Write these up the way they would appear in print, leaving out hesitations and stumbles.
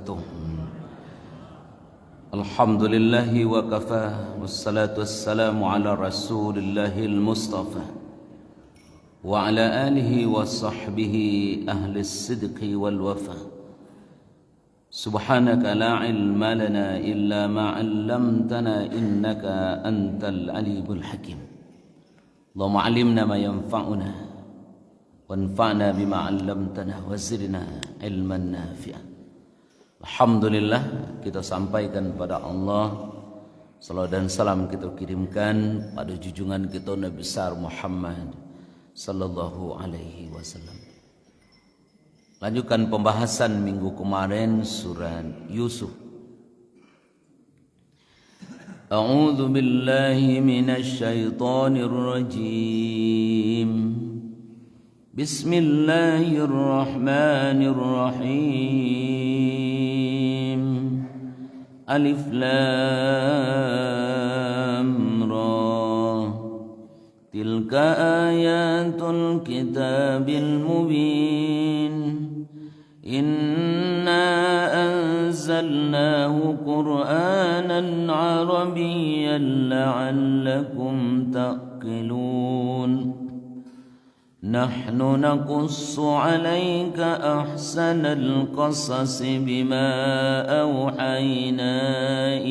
wabarakatuh. Alhamdulillahi wa kafah, wassalatu wassalamu ala rasulillahil mustafa wa ala alihi wa sahbihi ahli sidqi wal wafa. Subhanaka la ilma lana illa ma 'allamtana innaka antal alimul hakim. Allahumma 'allimna ma yanfa'una wanfa'na bima 'allamtana wa zidna ilman nafi'an. Alhamdulillah, kita sampaikan pada Allah, salawat dan salam kita kirimkan pada junjungan kita Nabi besar Muhammad sallallahu alaihi wasallam. Lanjutkan pembahasan minggu kemarin surat Yusuf. A'udzu billahi minasy syaithanir rajim. Bismillahirrahmanirrahim. Alif Lam Ra. Tilka ayatul kitabil mubin. Inna anzalnahu Qur'anan Arabiyyan la'allakum taqilun. Nahnu naqussu 'alaika ahsanal qasasi bima awhayna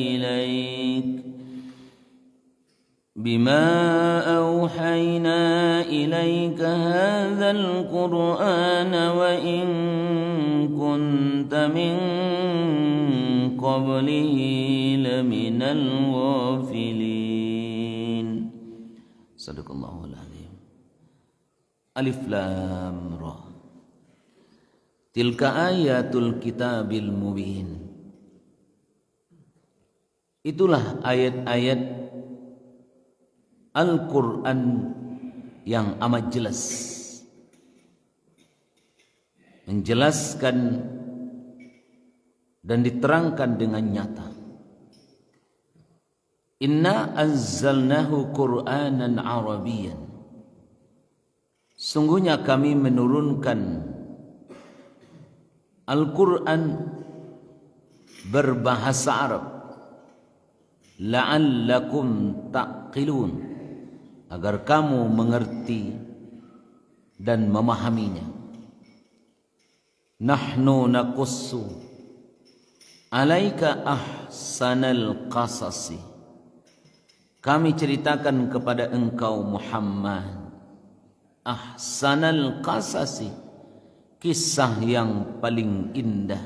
ilaika hadzal qur'ana wa in kunta min qablihi laminal ghafilin. Sadaqallahul azim. Alif Lam Ra. Tilka ayatul kitabil mubin. Itulah ayat-ayat Al-Quran yang amat jelas, menjelaskan dan diterangkan dengan nyata. Inna anzalnahu Qur'anan Arabiyyan. Sungguhnya kami menurunkan Al-Quran berbahasa Arab, la'allakum taqilun, agar kamu mengerti dan memahaminya. Nahnu naqussu 'alaika ahsanal qasasi. Kami ceritakan kepada engkau Muhammad ahsanal qasasi, kisah yang paling indah.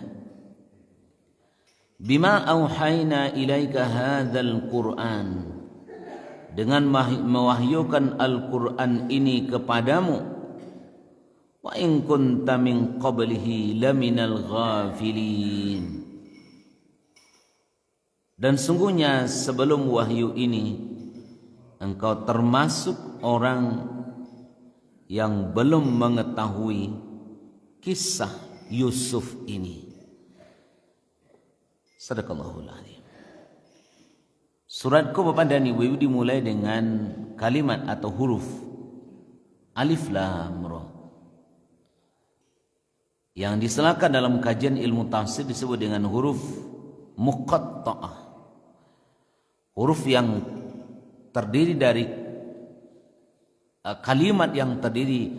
Bima auhayna ilaika hadzal Qur'an, dengan mewahyukan Al-Quran ini kepadamu. Wa in kunta min qablihi laminal ghafilin. Dan sungguhnya sebelum wahyu ini engkau termasuk orang yang belum mengetahui kisah Yusuf ini. Sadaqallahul azim. Suratku Bapak dan Ibu dimulai dengan kalimat atau huruf Alif Lam Ra, yang disilakan dalam kajian ilmu tafsir disebut dengan huruf muqatta'ah. Huruf yang terdiri dari kalimat yang terdiri,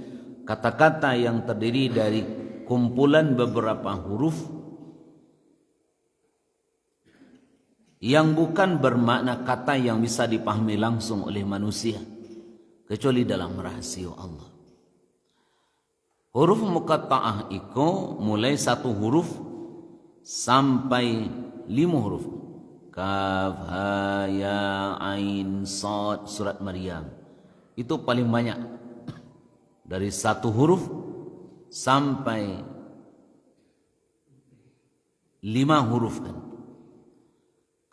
kata-kata yang terdiri dari kumpulan beberapa huruf yang bukan bermakna kata yang bisa dipahami langsung oleh manusia kecuali dalam rahasia Allah. Huruf muqatta'ah itu mulai satu huruf sampai 5 huruf. Kaf, ha, ya, ain, sad, surat Maryam. Itu paling banyak, dari satu huruf sampai 5 huruf kan.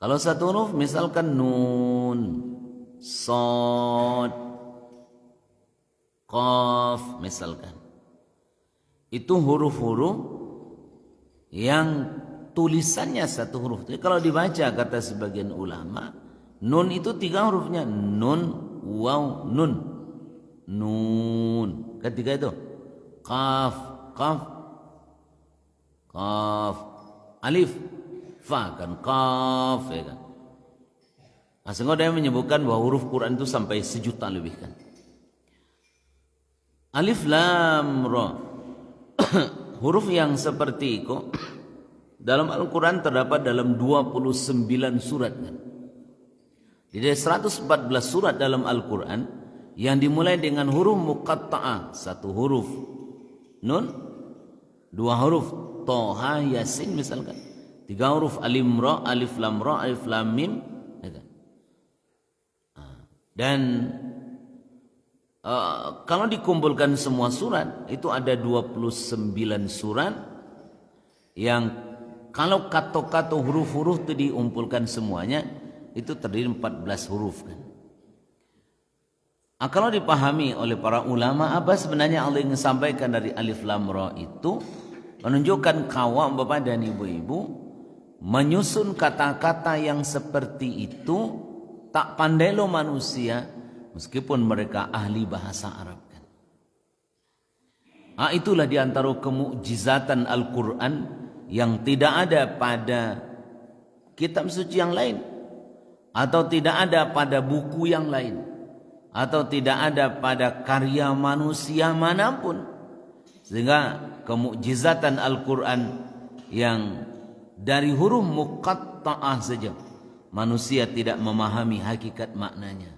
Kalau satu huruf misalkan nun, sad, qaf misalkan. Itu huruf-huruf yang tulisannya satu huruf. Jadi kalau dibaca kata sebagian ulama, nun itu 3 hurufnya, nun, waw, nun. Nun. Ketiga itu qaf, qaf, qaf, Alif, fa kan, qaf ya kan. Nah, sehingga dia menyebutkan bahwa huruf Quran itu sampai 1 juta lebih kan. Alif lam ra. Huruf yang seperti itu dalam Al-Quran terdapat dalam 29 surat kan. Jadi 114 surat dalam Al-Quran yang dimulai dengan huruf muqatta'ah, 1 huruf nun, 2 huruf Toha, Yasin misalkan, 3 huruf Alim Ra, Alif Lam Ra, Alif Lam Mim ya kan? Dan kalau dikumpulkan semua surat itu ada 29 surat yang kalau kato-kato huruf-huruf itu diumpulkan semuanya itu terdiri 14 huruf kan. Kalau dipahami oleh para ulama apa sebenarnya Allah ingin sampaikan dari Alif Lam Ra itu menunjukkan kawan bapak dan ibu-ibu menyusun kata-kata yang seperti itu tak pandai lo manusia meskipun mereka ahli bahasa Arab kan. Itulah diantara kemukjizatan Al-Quran yang tidak ada pada kitab suci yang lain, atau tidak ada pada buku yang lain, atau tidak ada pada karya manusia manapun. Sehingga kemukjizatan Al-Quran yang dari huruf muqatta'ah saja manusia tidak memahami hakikat maknanya.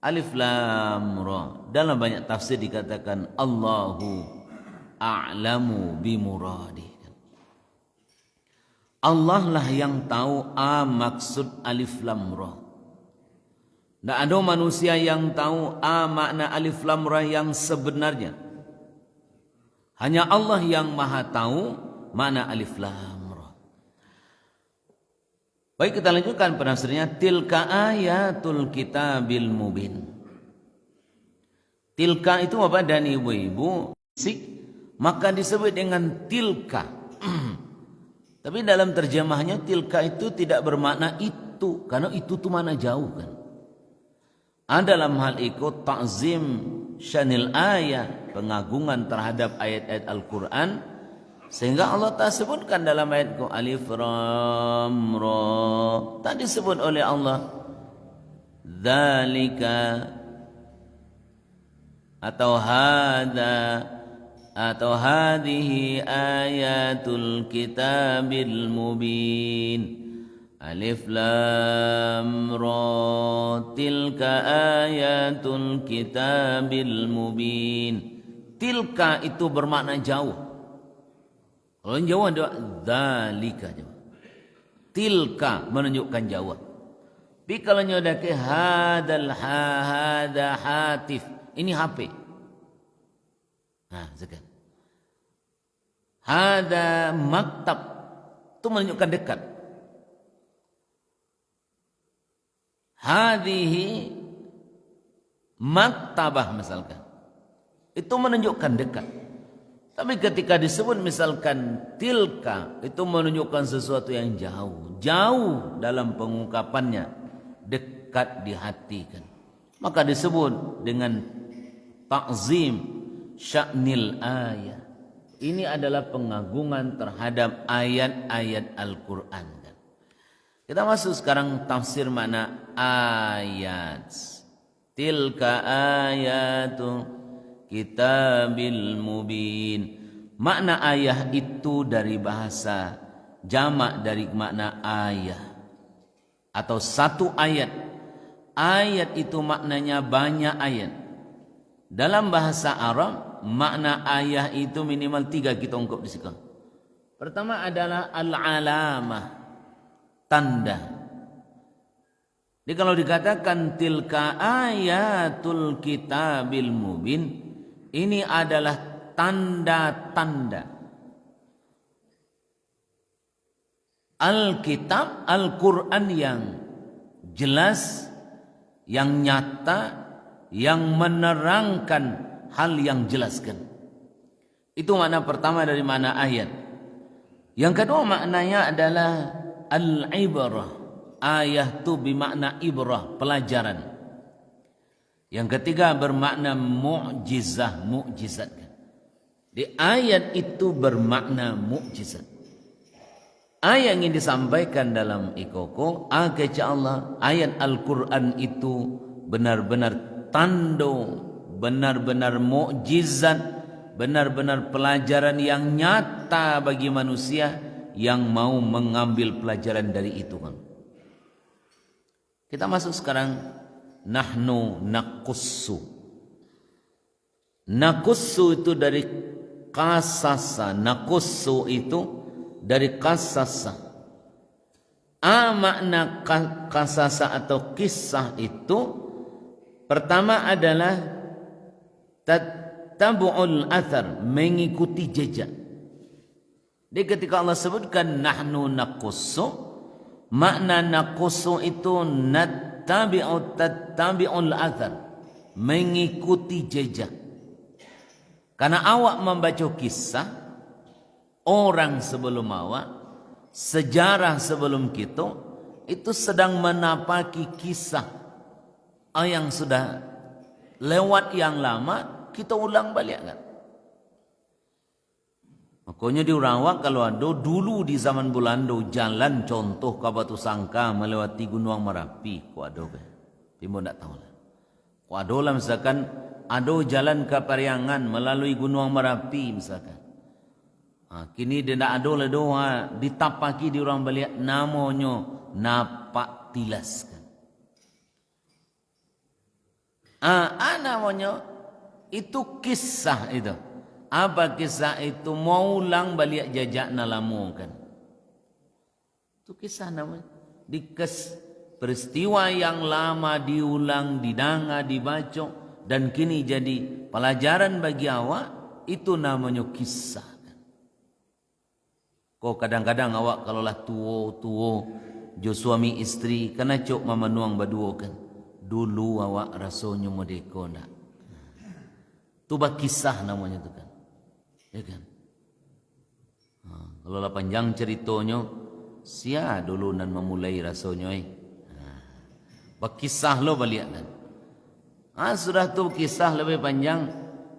Alif Lam Ra, dalam banyak tafsir dikatakan Allahu a'lamu bimuradi. Allah lah yang tahu maksud Alif Lam Ra. Tidak ada manusia yang tahu makna Alif Lam Ra yang sebenarnya. Hanya Allah yang maha tahu makna Alif Lam Ra. Baik, kita lanjutkan penafsirnya. Tilka ayatul kitabil mubin. Tilka itu Bapak dan Ibu-ibu, maka disebut dengan tilka. Tapi dalam terjemahnya tilka itu tidak bermakna itu, karena itu tuh mana jauh kan. Dalam hal itu ta'zim syanil ayat, pengagungan terhadap ayat-ayat Al-Quran, sehingga Allah tak sebutkan dalam ayat itu Alif Lam Ra, tak disebut oleh Allah dzalika atau hada atau hadhihi ayatul kitabil mubin. Alif Lam Ra, tilka ayatul kitabil mubin. Tilka itu bermakna jauh. Kalau yang jauh ada dzalika jauh. Tilka menunjukkan jauh. Tapi kalau nyoda ke hada hatif, ini HP. Nah, sekarang hada maktab itu menunjukkan dekat. Hadhihi maktabah misalkan, itu menunjukkan dekat. Tapi ketika disebut misalkan tilka, itu menunjukkan sesuatu yang jauh, jauh dalam pengungkapannya, dekat di hati kan. Maka disebut dengan ta'zim sya'nil ayat. Ini adalah pengagungan terhadap ayat-ayat Al-Quran kan. Kita masuk sekarang tafsir makna ayat. Tilka ayatu kitabil mubin. Makna ayah itu dari bahasa jamak dari makna ayah atau satu ayat. Ayat itu maknanya banyak ayat. Dalam bahasa Arab makna ayah itu minimal 3 kita ungkap di sini. Pertama adalah al-alamah, tanda. Jadi kalau dikatakan tilka ayatul kitabil mubin, ini adalah tanda-tanda. Alkitab, Al-Quran yang jelas, yang nyata, yang menerangkan hal yang jelaskan. Itu makna pertama dari makna ayat. Yang kedua maknanya adalah al-ibrah. Ayat itu bermakna ibrah, pelajaran. Yang ketiga bermakna mu'jizah, mukjizat. Di ayat itu bermakna mukjizat. Ayat yang disampaikan dalam ikoko agaca Allah, ayat Al-Quran itu benar-benar tando, benar-benar mukjizat, benar-benar pelajaran yang nyata bagi manusia yang mau mengambil pelajaran dari itu kan. Kita masuk sekarang nahnu naqussu. Naqussu itu dari qasasa, naqussu itu dari qasasa. Makna qasasa atau kisah itu pertama adalah tatabbu'ul athar, mengikuti jejak. Jadi ketika Allah sebutkan nahnu naqussu, makna naqussu itu tattabi'ul athar, mengikuti jejak. Karena awak membaca kisah orang sebelum awak, sejarah sebelum kita, itu sedang menapaki kisah yang sudah lewat yang lama, kita ulang balik kan. Makanya di Urawak kalau ada dulu di zaman Belanda jalan contoh ke Batu Sangka melewati Gunung Merapi, ku ada kan? Timur tak tahu lah. Ku ada lah misalkan ada jalan ke Pariangan melalui Gunung Merapi misalkan. Kini dia tak ada lah doa ditapaki di orang balik namanya napak tilas kan. Namanya itu kisah itu. Apa kisah itu? Mau ulang balik jajak nalamu kan. Itu kisah namanya. Peristiwa yang lama diulang, didanga, dibaca dan kini jadi pelajaran bagi awak, itu namanya kisah. Kok kadang-kadang awak kalaulah tua jo suami istri kena cok memenuang berdua kan. Dulu awak rasanya merdeka nak. Tu kisah namanya tu kan. Ya kan? Kalau lah panjang ceritanya, sia dulu nan memulai rasanya Kisah lo balik kan. Sudah tu kisah lebih panjang,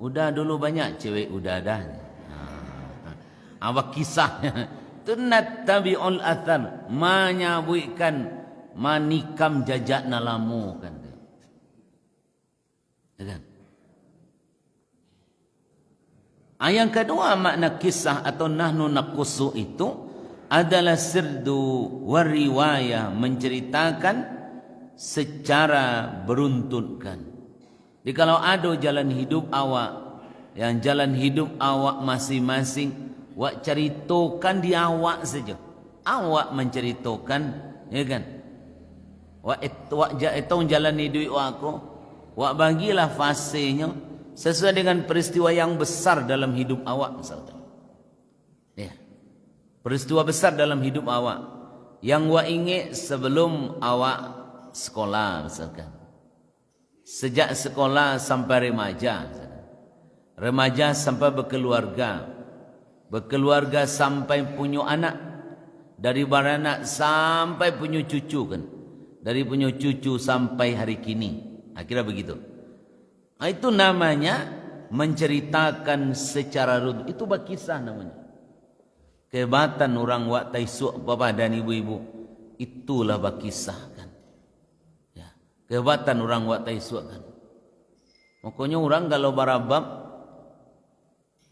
udah dulu banyak cewek udah dah. Apa kisahnya? Tunat tabi'ul athar, menyabuikan manikam jajak nalamu kan. Ya kan? Yang kedua makna kisah atau nahnu naqussu itu adalah sirdu wariwayah, menceritakan secara beruntunkan. Jadi kalau ada jalan hidup awak, yang jalan hidup awak masing-masing, wak ceritakan di awak saja. Awak menceritakan, ya kan? Wak itu jalan hidup aku, wak bagilah fasenya sesuai dengan peristiwa yang besar dalam hidup awak misalkan. Ya. Peristiwa besar dalam hidup awak yang wak ingat sebelum awak sekolah misalkan. Sejak sekolah sampai remaja misalkan. Remaja sampai berkeluarga. Berkeluarga sampai punya anak. Dari beranak sampai punya cucu kan. Dari punya cucu sampai hari kini. Akhirnya begitu. Itu namanya menceritakan secara runtuh. Itu berkisah namanya. Kehebatan orang wak taisuk bapak dan ibu-ibu. Itulah berkisah kan. Ya. Kehebatan orang wak taisuk kan. Makanya orang kalau barabab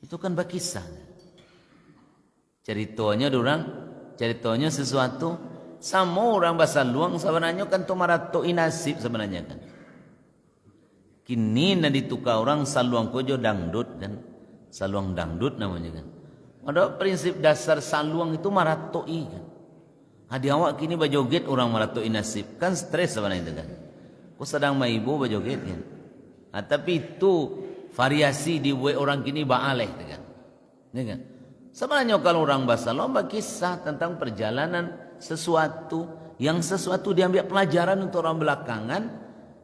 itu kan berkisah. Ceritanya ceritanya sesuatu sama orang bahasa luang sebenarnya kan tu marato inasib sebenarnya kan. Kini nanti tukar orang saluang kojo dangdut kan. Saluang dangdut namanya kan. Ada prinsip dasar saluang itu maratoi kan. Hadi awak kini bajoget orang maratoi nasib. Kan stres sebenarnya itu kan. Kau sedang maibu bajoget kan. Tapi itu variasi dibuat orang kini baaleh kan. Ya kan. Sebenarnya kalau orang bahasa lomba kisah tentang perjalanan sesuatu yang sesuatu diambil pelajaran untuk orang belakangan.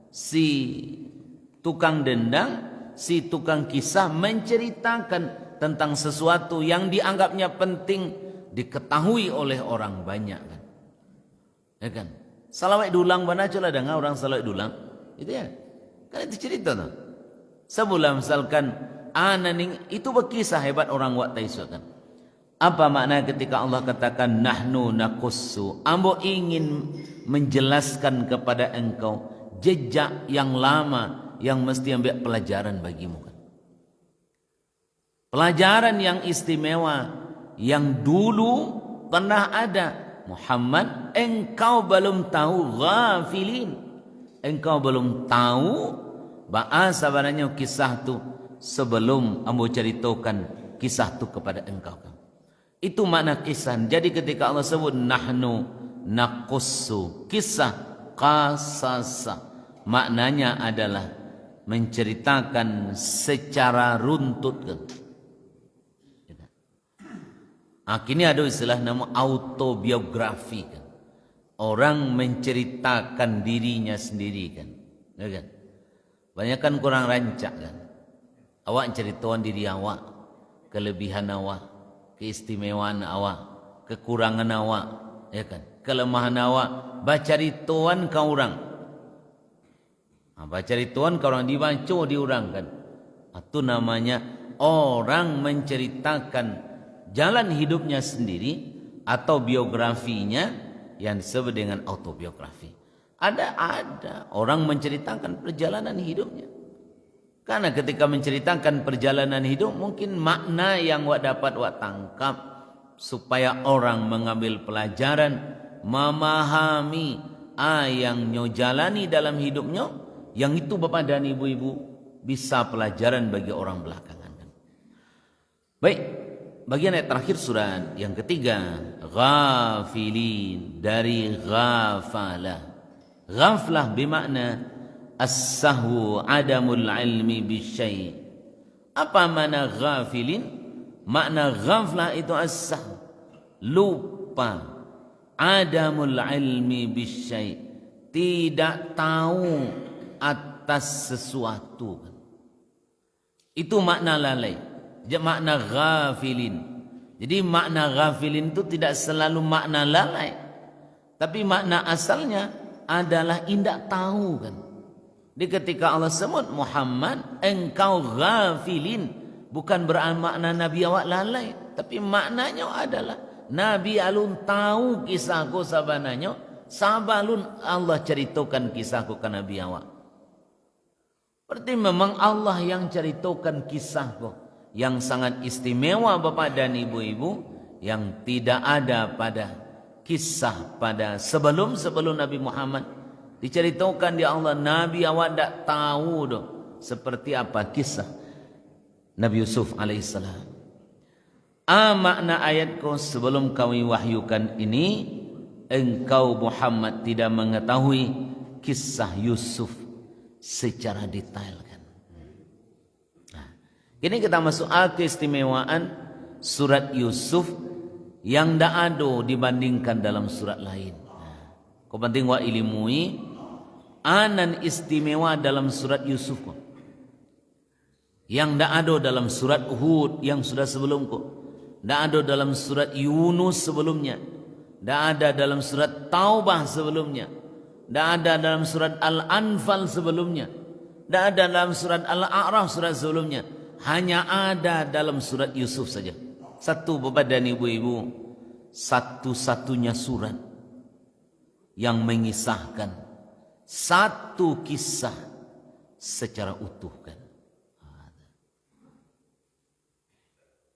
Si tukang dendang, si tukang kisah menceritakan tentang sesuatu yang dianggapnya penting diketahui oleh orang banyak kan. Ya kan? Salawat dulang mana coba dengar orang salawat dulang. Itu ya. Kan itu cerita tuh. Sebulan misalkan ananing itu berkisah hebat orang wak taisuk kan. Apa makna ketika Allah katakan nahnu naqussu? Ambo ingin menjelaskan kepada engkau jejak yang lama yang mesti ambil pelajaran bagimu. Pelajaran yang istimewa yang dulu pernah ada. Muhammad, engkau belum tahu ghafilin. Engkau belum tahu bahasa sebenarnya kisah tu sebelum ambo ceritakan kisah tu kepada engkau. Itu makna kisah. Jadi ketika Allah sebut nahnu naqussu, kisah qasasa, maknanya adalah menceritakan secara runtut. Kini ada istilah nama autobiografi kan. Orang menceritakan dirinya sendiri kan. Ya kan? Banyak kan kurang rancak kan. Awak ceritakan diri awak, kelebihan awak, keistimewaan awak, kekurangan awak, ya kan? Kelemahan awak, baca rituan kau orang. Baca rituan kau orang dibaca diurang kan. Itu namanya orang menceritakan jalan hidupnya sendiri atau biografinya yang disebut dengan autobiografi. Ada orang menceritakan perjalanan hidupnya. Karena ketika menceritakan perjalanan hidup mungkin makna yang wak dapat wak tangkap supaya orang mengambil pelajaran, memahami yang nyo jalani dalam hidupnya, yang itu Bapak dan Ibu-ibu bisa pelajaran bagi orang belakangan. Baik, bagian ayat terakhir surat yang ketiga, ghafilin, dari ghafala. Ghaflah bermakna as-sahwu adamul ilmi bisyai'. Apa makna ghafilin? Makna ghaflah itu as-sahwu, lupa, adamul ilmi bisyai', tidak tahu atas sesuatu. Itu makna lalai. Makna ghafilin. Jadi makna ghafilin itu tidak selalu makna lalai, tapi makna asalnya adalah indak tahu kan. Di ketika Allah sebut Muhammad, engkau ghafilin, bukan bermakna Nabi awak lalai, tapi maknanya adalah Nabi alun tahu kisahku sabananya, sabalun Allah ceritakan kisahku ke Nabi awak. Berarti memang Allah yang ceritakan kisahku yang sangat istimewa Bapak dan Ibu-ibu, yang tidak ada pada kisah pada sebelum Nabi Muhammad. Diceritakan di Allah, Nabi awak tak tahu doh seperti apa kisah Nabi Yusuf alaihissalam. Makna ayatku sebelum kami wahyukan ini, engkau Muhammad tidak mengetahui kisah Yusuf secara detail kan. Kini kita masuk keistimewaan surat Yusuf yang tak ada dibandingkan dalam surat lain. Kau penting wa ilmui anan istimewa dalam surat Yusuf yang tak ada dalam surat Hud yang sudah sebelum kau, tak ada dalam surat Yunus sebelumnya, tak ada dalam surat Taubah sebelumnya, tak ada dalam surat Al-Anfal sebelumnya, tak ada dalam surat Al-A'raf surat sebelumnya. Hanya ada dalam surat Yusuf saja. Satu Bapak dan Ibu-ibu, satu-satunya surat yang mengisahkan satu kisah secara utuh kan.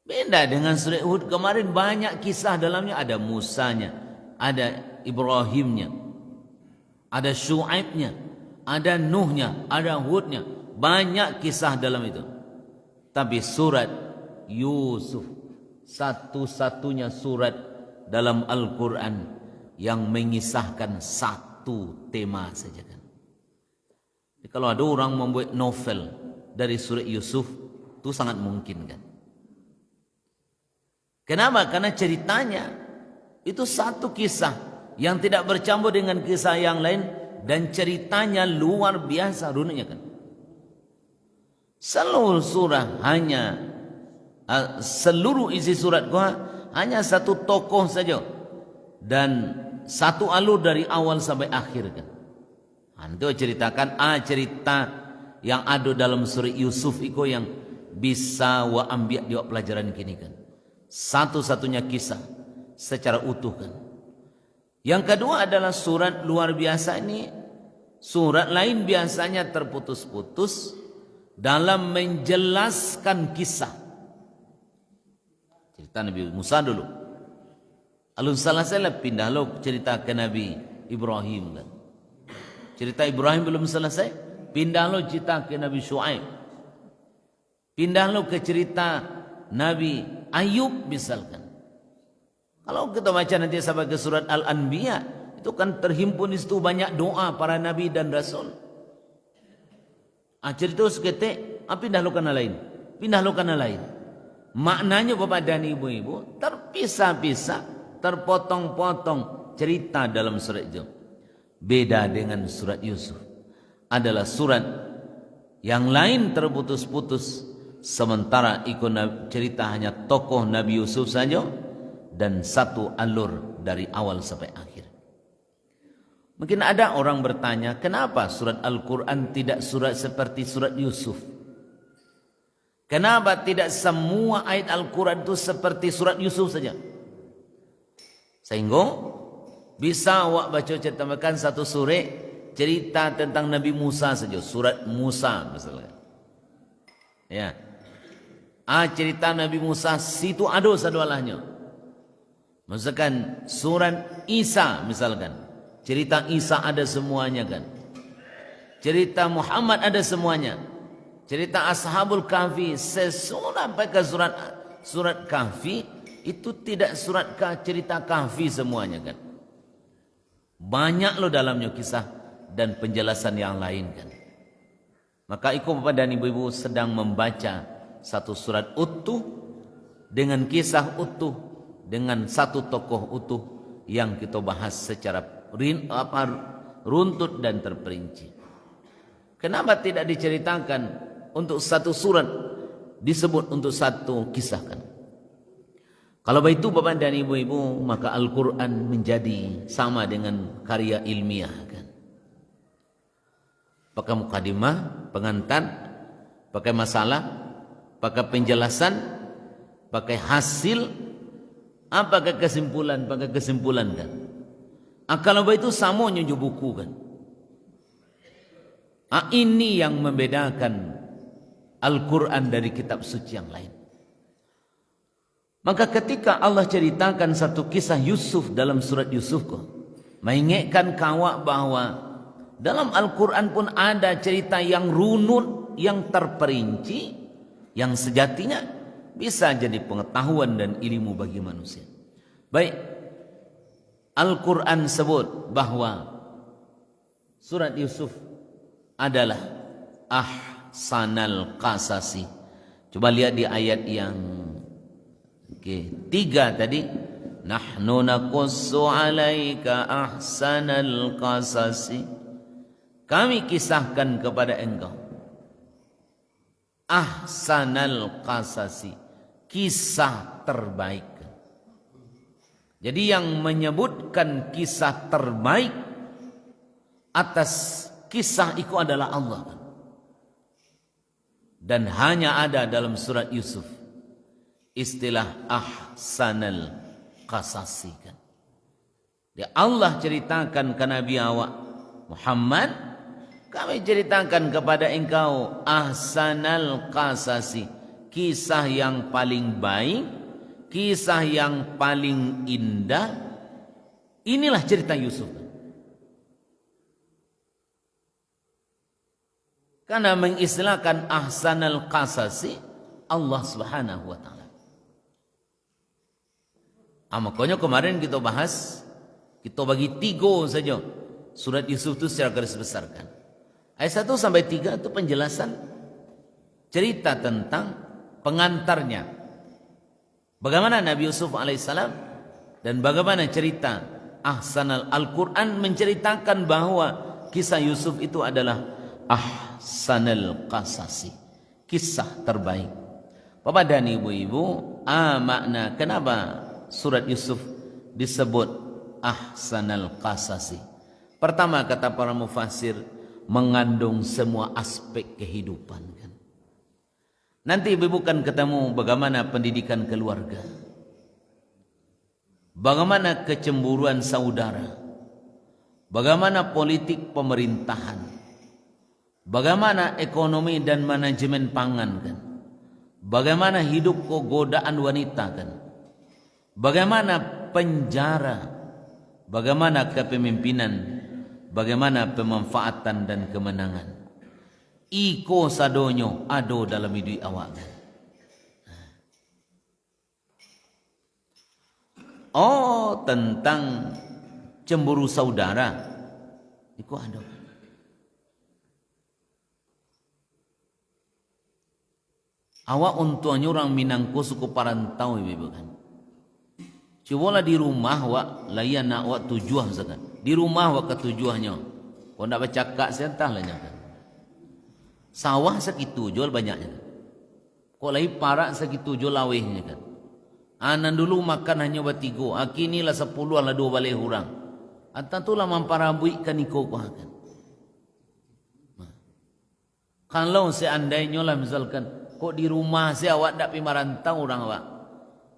Beda dengan surat Hud kemarin, banyak kisah dalamnya. Ada Musanya, ada Ibrahimnya, ada Syuaibnya, ada Nuhnya, ada Hudnya. Banyak kisah dalam itu. Tapi surat Yusuf satu-satunya surat dalam Al-Quran yang mengisahkan satu tema saja kan. Jadi kalau ada orang membuat novel dari surat Yusuf, itu sangat mungkin kan. Kenapa? Karena ceritanya itu satu kisah yang tidak bercampur dengan kisah yang lain, dan ceritanya luar biasa runutnya kan. Seluruh surah hanya seluruh isi surat gua hanya satu tokoh saja dan satu alur dari awal sampai akhir kan. Itu ceritakan cerita yang ada dalam surah Yusuf itu yang bisa wa ambil dia pelajaran kini kan. satu-satunya kisah secara utuh kan. Yang kedua adalah surat luar biasa ini. Surat lain biasanya terputus-putus dalam menjelaskan kisah. Cerita Nabi Musa dulu. Alun salah pindah lo cerita ke Nabi Ibrahim kan. Cerita Ibrahim belum selesai, pindah lo cerita ke Nabi Syuaib. Pindah lo ke cerita Nabi Ayub misalkan. Kalau kita baca nanti sampai ke surat Al-Anbiya, itu kan terhimpun di situ banyak doa para nabi dan rasul. Cerita seketik, pindah lo kana lain. Pindah lo kana lain. Maknanya Bapak dan Ibu-ibu, terpisah-pisah, terpotong-potong cerita dalam surat itu. Beda dengan surat Yusuf. Adalah surat yang lain terputus-putus, sementara ikut cerita hanya tokoh Nabi Yusuf saja dan satu alur dari awal sampai akhir. Mungkin ada orang bertanya, kenapa surat Al-Quran tidak surat seperti surat Yusuf? Kenapa tidak semua ayat Al-Quran itu seperti surat Yusuf saja? Sehingga bisa awak baca ceritakan satu surat cerita tentang Nabi Musa saja, surat Musa misalnya. Ya. Cerita Nabi Musa situ ada sadualahnya. Misalkan surat Isa misalkan, cerita Isa ada semuanya kan. Cerita Muhammad ada semuanya. Cerita Ashabul Kahfi sesudah pakai surat Kahfi itu tidak cerita Kahfi semuanya kan. Banyak loh dalamnya kisah dan penjelasan yang lain kan. Maka ikut Bapak dan Ibu-ibu sedang membaca satu surat utuh dengan kisah utuh, dengan satu tokoh utuh yang kita bahas secara runtut dan terperinci. Kenapa tidak diceritakan untuk satu surat disebut untuk satu kisah kan? Kalau begitu Bapak dan Ibu-ibu, maka Al-Quran menjadi sama dengan karya ilmiah kan. Pakai mukadimah, pengantar, pakai masalah, pakai penjelasan, pakai hasil, pakai kesimpulan kan. Kalau begitu sama nyuju buku kan. Ini yang membedakan Al-Quran dari kitab suci yang lain. Maka ketika Allah ceritakan satu kisah Yusuf dalam surat Yusuf kok, mengingatkan kawak bahwa dalam Al-Quran pun ada cerita yang runut, yang terperinci, yang sejatinya bisa jadi pengetahuan dan ilmu bagi manusia. Baik, Al-Quran sebut bahwa surat Yusuf adalah ahsanal qasasi. Coba lihat di ayat yang 3 tadi. Nahnu naqussu alaika ahsanal qasasi. Kami kisahkan kepada engkau ahsanal qasasi, kisah terbaik. Jadi yang menyebutkan kisah terbaik atas kisah itu adalah Allah. Dan hanya ada dalam surat Yusuf istilah ahsanal qasasi kan. Allah ceritakan ke Nabi awak Muhammad, kami ceritakan kepada engkau ahsanal qasasi, kisah yang paling baik, kisah yang paling indah. Inilah cerita Yusuf. Karena mengistilahkan ahsanal qasasi Allah Subhanahu wa taala. Makanya kemarin kita bahas, kita bagi 3 saja surat Yusuf itu secara garis besarkan. Ayat 1 sampai 3 itu penjelasan cerita tentang pengantarnya. Bagaimana Nabi Yusuf alaihissalam dan bagaimana cerita ahsanal Al-Quran menceritakan bahwa kisah Yusuf itu adalah ahsanal qasasi, kisah terbaik. Bapak dan Ibu-ibu, makna kenapa surat Yusuf disebut ahsanal qasasi? Pertama, kata para mufassir, mengandung semua aspek kehidupan kan. Nanti ibu kan ketemu bagaimana pendidikan keluarga, bagaimana kecemburuan saudara, bagaimana politik pemerintahan, bagaimana ekonomi dan manajemen pangan kan, bagaimana hidup godaan wanita kan, bagaimana penjara, bagaimana kepemimpinan, bagaimana pemanfaatan dan kemenangan. Iko sadonyo ado dalam hidup awak kan. Oh, tentang cemburu saudara. Iko ado. Awak untuknya orang Minangko suku parantau ibu kan. Cobalah di rumah wak layan nak wak tujuan sekan. Di rumah wak ketujuannya. Kau nak bercakap sentah lah kan. Sawah segitu jual banyaknya. Kok lagi parak segitu jual lawehnya kan. Anan dulu makan hanya bertiga. Kini lah 10 lah 2 balik hurang. Anta tu lah mamparabui kan iko kan. Kalau seandainya lah misalkan. Kok di rumah saya awak tak pergi merantau orang awak.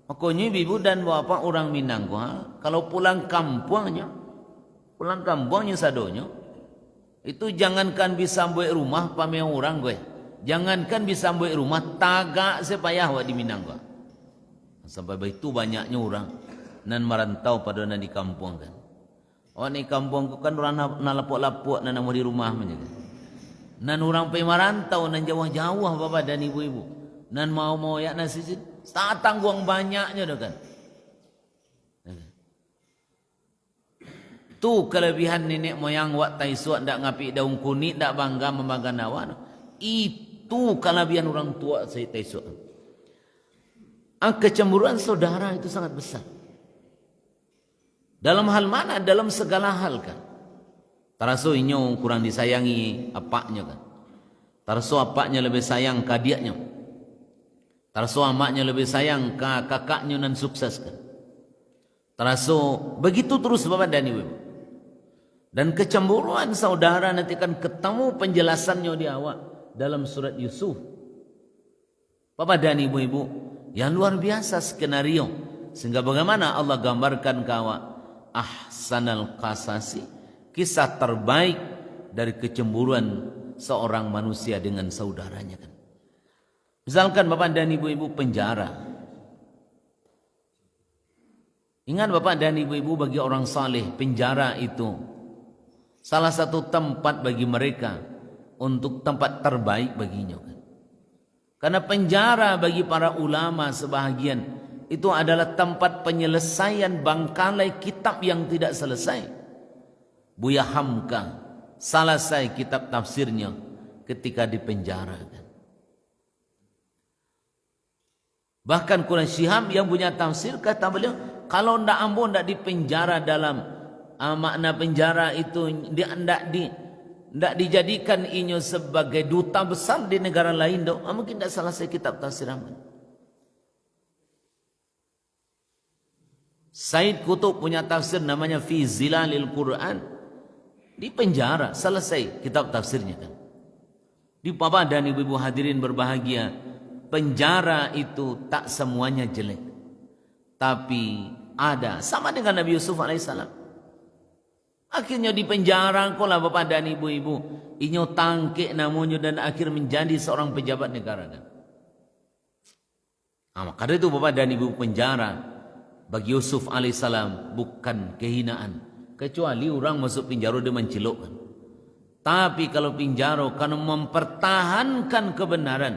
Makanya ibu dan bapak orang Minangko. Kalau pulang kampungnya sadonyo. Itu jangankan bisa buat rumah pameh orang gue. Jangankan bisa buat rumah tagak sepayah wak di Minangko. Sampai begitu banyaknya orang nan merantau pada nan di kampung kan. Oh ni kampungku kan orang nalapuk-lapuk nan mau di rumah kan. Nan orang pergi merantau nan jauh-jauh bapak dan ibu-ibu. Nan mau ya nasi tak tanggung banyaknya dah kan. Tu kelebihan nenek moyang wak taisuak ndak ngapik daun kunyit ndak bangga membanggakan awak. Itu kelebihan orang tua saya taisuak. Kecemburuan saudara itu sangat besar. Dalam hal mana? Dalam segala hal kan. Taraso inyo kurang disayangi apaknya kan. Taraso apaknya lebih sayang ke adiknya. Taraso amaknya lebih sayang ke kakaknya nan sukses kan. Taraso begitu terus bapak dan ibu. Dan kecemburuan saudara nanti akan ketemu penjelasannya di awal dalam surat Yusuf. Bapak dan ibu-ibu, yang luar biasa skenario. Sehingga bagaimana Allah gambarkan kawa ahsanal qasasi, kisah terbaik dari kecemburuan seorang manusia dengan saudaranya kan. Misalkan bapak dan ibu-ibu penjara. Ingat bapak dan ibu-ibu bagi orang saleh penjara itu salah satu tempat bagi mereka untuk tempat terbaik baginya kan. Karena penjara bagi para ulama sebahagian itu adalah tempat penyelesaian bangkalai kitab yang tidak selesai. Buya Hamka selesai kitab tafsirnya ketika di penjara kan. Bahkan Quraisy Syihab yang punya tafsir kata beliau, kalau ndak ambo ndak di penjara dalam makna penjara itu ndak dijadikan inyo sebagai duta besar di negara lain dong. Mungkin ndak selesai kitab tafsir aman. Said Qutb punya tafsir namanya Fi Zilalil Quran. Di penjara selesai kitab tafsirnya kan. Di bapak dan ibu-ibu hadirin berbahagia, penjara itu tak semuanya jelek. Tapi ada sama dengan Nabi Yusuf alaihissalam. Akhirnya di penjara kolah bapak dan ibu-ibu, inyo tangkik namanya dan akhir menjadi seorang pejabat negara kan. Karena itu bapak dan ibu penjara bagi Yusuf alaihissalam bukan kehinaan. Kecuali orang masuk penjara dia mencilokkan. Tapi kalau penjara karena mempertahankan kebenaran,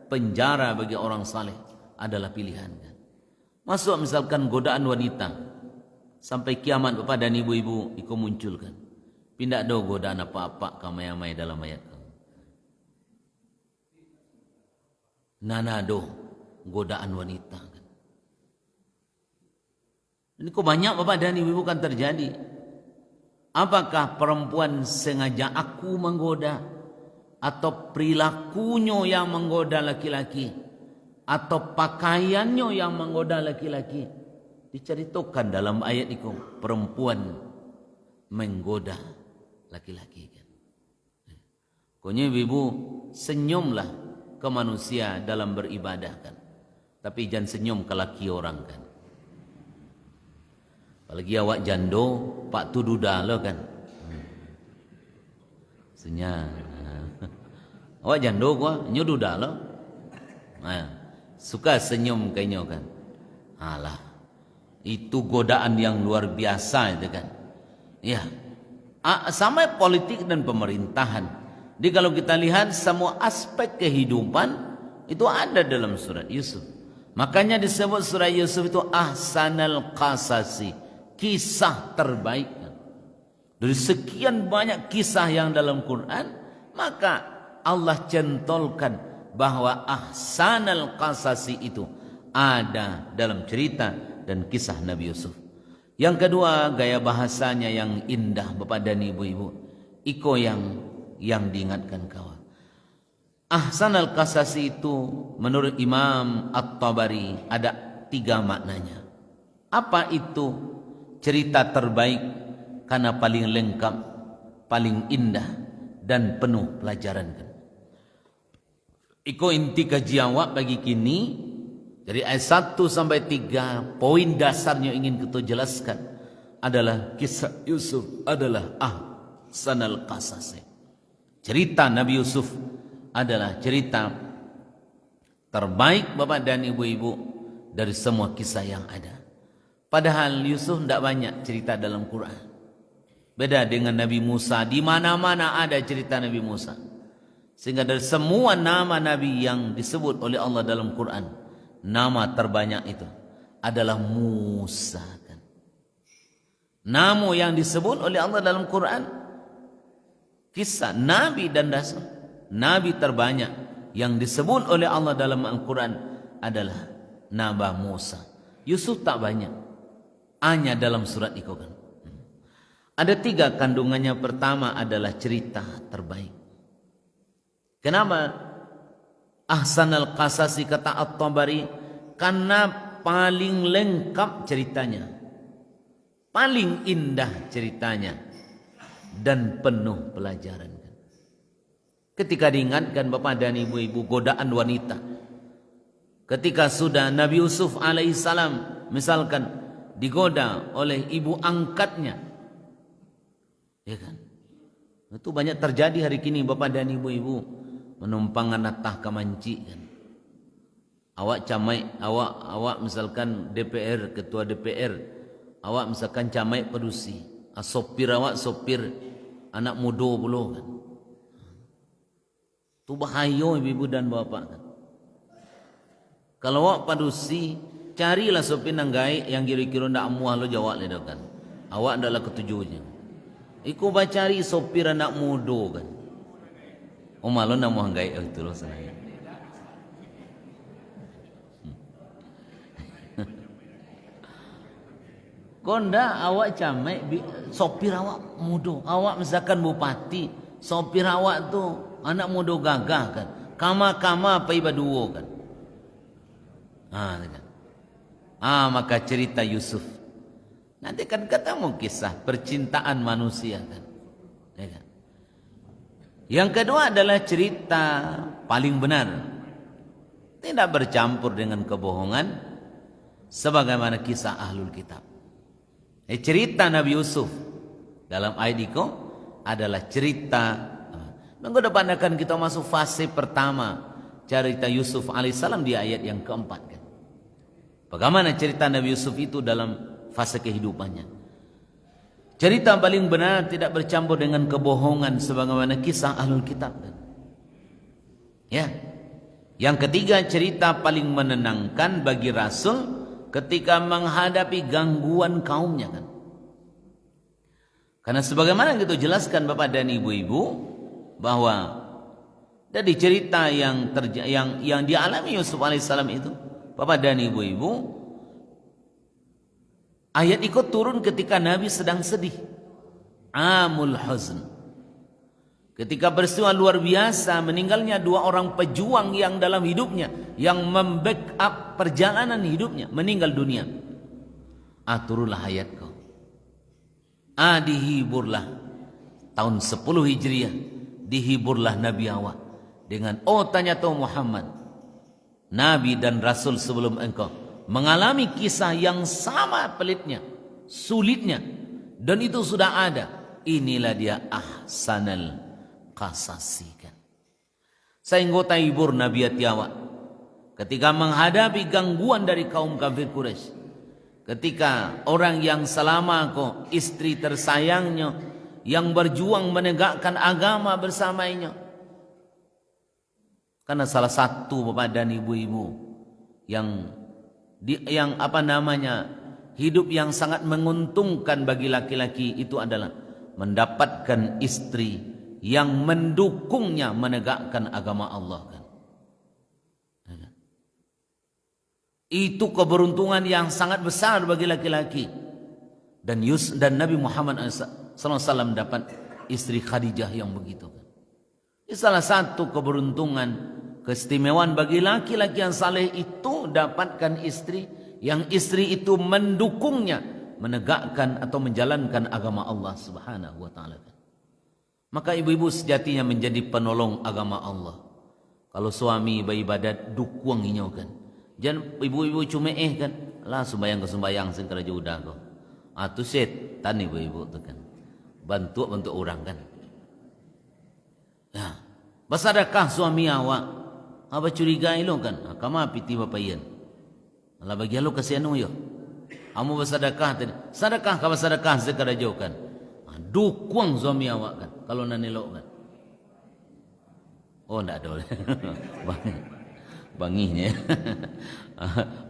penjara bagi orang saleh adalah pilihan kan. Masuk misalkan godaan wanita, sampai kiamat bapak dan ibu-ibu ikut munculkan. Pindah do godaan apa-apa kamai-amai dalam ayat. Nana do godaan wanita kan. Ini kok banyak bapak dan ibu-ibu kan terjadi. Apakah perempuan sengaja aku menggoda, atau perilakunya yang menggoda laki-laki, atau pakaiannya yang menggoda laki-laki? Diceritakan dalam ayat itu perempuan menggoda laki-laki kan. Pokoknya ibu senyumlah ke manusia dalam beribadah kan. Tapi jangan senyum ke laki orang kan. Apalagi awak jando, pak tu duda lo kan. Senya. Awak jando gua, nyu duda lo. Suka senyum kayaknya kan. Alah. Itu godaan yang luar biasa itu kan. Ya. Sama politik dan pemerintahan. Jadi kalau kita lihat semua aspek kehidupan itu ada dalam surat Yusuf. Makanya disebut surat Yusuf itu ahsanal qasasi, kisah terbaik. Dari sekian banyak kisah yang dalam Quran, maka Allah centolkan bahwa ahsanal qasasi itu ada dalam cerita dan kisah Nabi Yusuf. Yang kedua, gaya bahasanya yang indah Bapak dan Ibu-ibu. Iko yang diingatkan kawan. Ahsanal qasasi itu menurut Imam At-Tabari ada 3 maknanya. Apa itu? Cerita terbaik karena paling lengkap, paling indah dan penuh pelajaran. Iko inti kajian awak bagi kini dari ayat 1 sampai 3 poin dasarnya ingin kita jelaskan adalah kisah Yusuf adalah ahsanal qasas. Cerita Nabi Yusuf adalah cerita terbaik Bapak dan Ibu-ibu dari semua kisah yang ada. Padahal Yusuf tidak banyak cerita dalam Quran. Beda dengan Nabi Musa, di mana-mana ada cerita Nabi Musa. Sehingga dari semua nama Nabi yang disebut oleh Allah dalam Quran, nama terbanyak itu adalah Musa kan. Nama yang disebut oleh Allah dalam Quran kisah Nabi dan Rasul. Nabi terbanyak yang disebut oleh Allah dalam Al-Quran adalah nama Musa. Yusuf tak banyak. Hanya dalam surat itu kan. Ada 3 kandungannya. Pertama adalah cerita terbaik. Kenapa ahsanal qasasi kata At-Tabari? Karena paling lengkap ceritanya, paling indah ceritanya, dan penuh pelajaran. Ketika diingatkan Bapak dan Ibu-ibu godaan wanita, ketika sudah Nabi Yusuf alaihissalam misalkan digoda oleh ibu angkatnya, ya kan? Itu banyak terjadi hari kini Bapak dan Ibu-ibu, menumpang anak tah kamanci kan. Awak camai, awak misalkan DPR, ketua DPR, awak misalkan camai pedusi, sopir awak sopir anak muda pula kan. Itu bahaya ibu dan bapak kan. Kalau awak padusi, carilah sopir nanggai yang kira-kira ndak muah lo jawab le kan. Awak adalah ketujuhnya. Iku bacari sopir anak muda kan. Malo nak muah ngai itu lo saya. Konda awak camai sopir awak muda. Awak misalkan bupati, sopir awak tu anak muda gagah kan. Kama-kama apa iba duo kan. Kan. Maka cerita Yusuf. Nanti kan ketemu kisah percintaan manusia kan. Ya kan? Yang kedua adalah cerita paling benar. Tidak bercampur dengan kebohongan. Sebagaimana kisah Ahlul Kitab. Cerita Nabi Yusuf dalam ayat itu adalah cerita. Minggu depan akan kita masuk fase pertama cerita Yusuf alaihissalam di ayat yang keempat kan. Bagaimana cerita Nabi Yusuf itu dalam fase kehidupannya. Cerita paling benar tidak bercampur dengan kebohongan sebagaimana kisah Ahlul Kitab kan. Ya. Yang ketiga, cerita paling menenangkan bagi Rasul ketika menghadapi gangguan kaumnya kan. Karena sebagaimana kita jelaskan Bapak dan Ibu-ibu bahwa dari cerita yang dialami Yusuf alaihissalam itu, Bapak dan Ibu-ibu, ayat itu turun ketika Nabi sedang sedih. Amul Huzn. Ketika peristiwa luar biasa meninggalnya 2 orang pejuang yang dalam hidupnya, yang membackup perjalanan hidupnya, meninggal dunia. Turunlah ayat kau. Dihiburlah tahun 10 Hijriah, dihiburlah Nabi awak dengan tanya tahu Muhammad, Nabi dan Rasul sebelum engkau mengalami kisah yang sama pelitnya sulitnya, dan itu sudah ada. Inilah dia ahsanal qasasi kan. Sehingga taibur Nabi Atiawa ketika menghadapi gangguan dari kaum kafir Quraisy, ketika orang yang selama kok istri tersayangnya yang berjuang menegakkan agama bersamanya, karena salah satu bapak dan ibu-ibu yang hidup yang sangat menguntungkan bagi laki-laki itu adalah mendapatkan istri yang mendukungnya menegakkan agama Allah kan. Itu keberuntungan yang sangat besar bagi laki-laki. Dan Nabi Muhammad SAW dapat istri Khadijah yang begitu kan. Ini salah satu keberuntungan, keistimewaan bagi laki-laki yang saleh itu dapatkan istri yang istri itu mendukungnya menegakkan atau menjalankan agama Allah Subhanahu wa taala. Maka ibu-ibu sejatinya menjadi penolong agama Allah. Kalau suami beribadat dukung inyo kan. Jangan ibu-ibu cuma kan, lah sembayang ke sembayang sing kerja udah kok. Tu setan ibu-ibu tu kan. Bantu orang kan. Ya. Basadakah suami awak? Apa curiga ilo kan? Kama piti bapayan. Allah bagi lo kasihan yo. Amu bersedekah tadi. Sedekah ka bersedekah zakar jauh kan. Dukung suami awak kan kalau nanilok kan. Oh ndak ada. Banginya.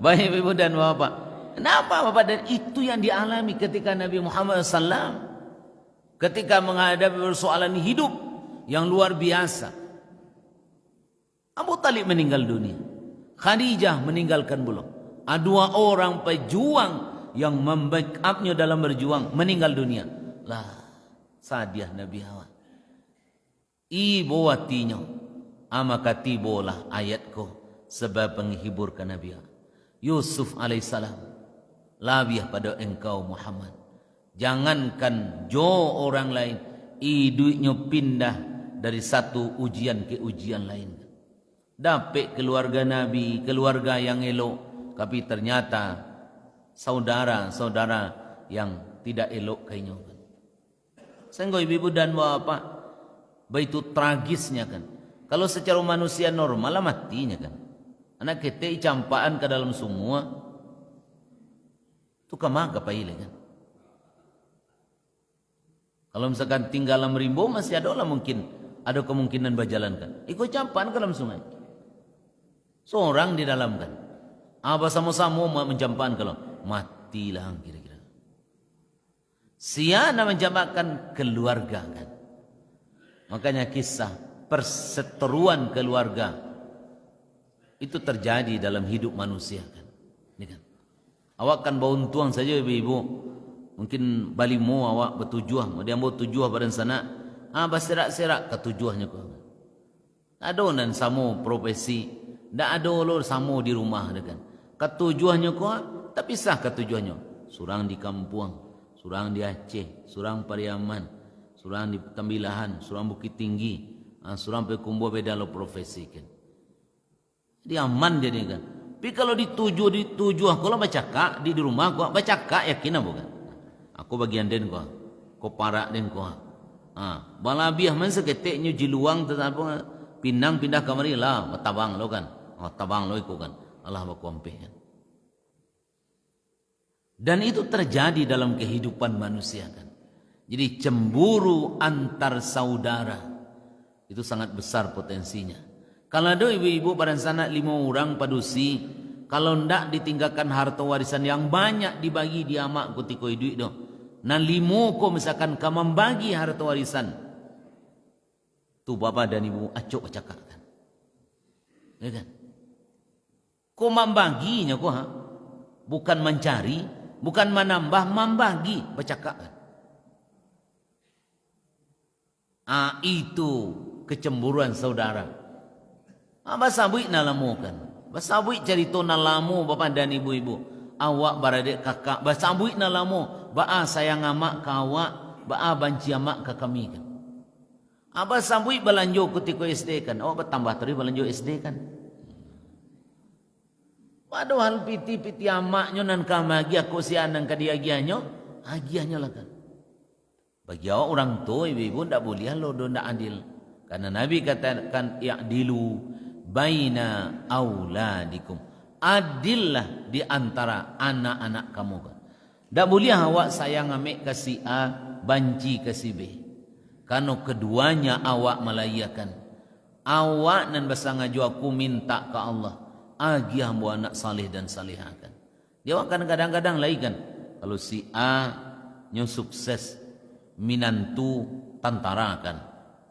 Baik ibu dan bapak. Kenapa bapak? Dan itu yang dialami ketika Nabi Muhammad SAW ketika menghadapi persoalan hidup yang luar biasa. Abu Talib meninggal dunia. Khadijah meninggalkan belum. Dua orang pejuang yang membackupnya dalam berjuang meninggal dunia. Lah, sadiah Nabi Hawa. Ibu watinya, amakatibolah ayatku sebab penghibur ke Nabi Hawa. Yusuf alaihissalam, labiah pada engkau Muhammad. Jangankan orang lain, hidupnya pindah dari satu ujian ke ujian lain. Dapat keluarga Nabi, keluarga yang elok, tapi ternyata saudara-saudara yang tidak elok kayaknya kan. Sehingga ibu dan bapak, begitu tragisnya kan. Kalau secara manusia normal lah matinya kan. Anak kita campaan ke dalam semua, itu kemana paile kan. Kalau misalkan tinggal dalam rimbo masih ada lah mungkin, ada kemungkinan berjalan kan. Ikut campaan ke dalam sungai. Seorang di dalam kan. Apa sama-sama mencampaan kalau matilah kira-kira. Siana menjamakkan keluarga kan. Makanya kisah perseteruan keluarga itu terjadi dalam hidup manusia kan. Ini kan. Awak kan bau tuang saja ibu-ibu. Mungkin balimu awak bertujuh, dia mau tujuh badan sana. Berserak-serak ketujuhnya kau. Ada nan samu profesi, ndak ada lor samu di rumah kan. Ketujuhnya kau, tapi sah ketujuhnya. Surang di kampung, surang di Aceh, surang Pariaman, surang di Tambilahan, surang Bukit Tinggi, surang Pekumbo beda lo profesi kan. Dia aman jadi kan. Tapi kalau ditujuh kalau baca kak di rumah kau baca kak yakin bukan? Aku bagian den kau parak den kau. Balabiah man seketeknya jiluang tetapi pindah kamari lah, tabang lo kan. Tabang lo ikut kan. Allah berkuampih kan. Dan itu terjadi dalam kehidupan manusia kan. Jadi cemburu antar saudara itu sangat besar potensinya. Kalau ada ibu-ibu pada sana 5 orang padusi, kalau ndak ditinggalkan harta warisan yang banyak dibagi di amak kutiko duit doh. Nah 5 ko misalkan kamu membagi harta warisan, tu bapak dan ibu acok cakap kan, ya kan? Ko membaginya ko bukan mencari, bukan menambah, membagi bercakap kan? Itu kecemburuan saudara. Basabui nalamu kan. Basabui cerita nalamu bapak dan ibu-ibu. Awak beradik kakak. Basabui nalamu. Ba'a sayang amak ke awak. Ba'a banci amak ke kami kan. Basabui belanjo ketika SD kan. Awak bertambah terus belanjo SD kan. Padahal piti-piti amaknya nan kamagi aku sianang kadiagiannya. agiahnya lah kan. Bagi awak orang tua ibu-ibu ndak boleh lo ndak adil. Karena Nabi katakan i'dilu baina auladikum. Adillah di antara anak-anak kamu kan. Ndak boleh awak sayang amik ke si A, banci ke si B. Karena keduanya awak melayakan. Awak nan basa ngaju aku minta ke Allah. Agiah bu anak salih dan salihah kan. Dia akan kadang-kadang lagi kan. Kalau si A nyo sukses minantu tantara kan.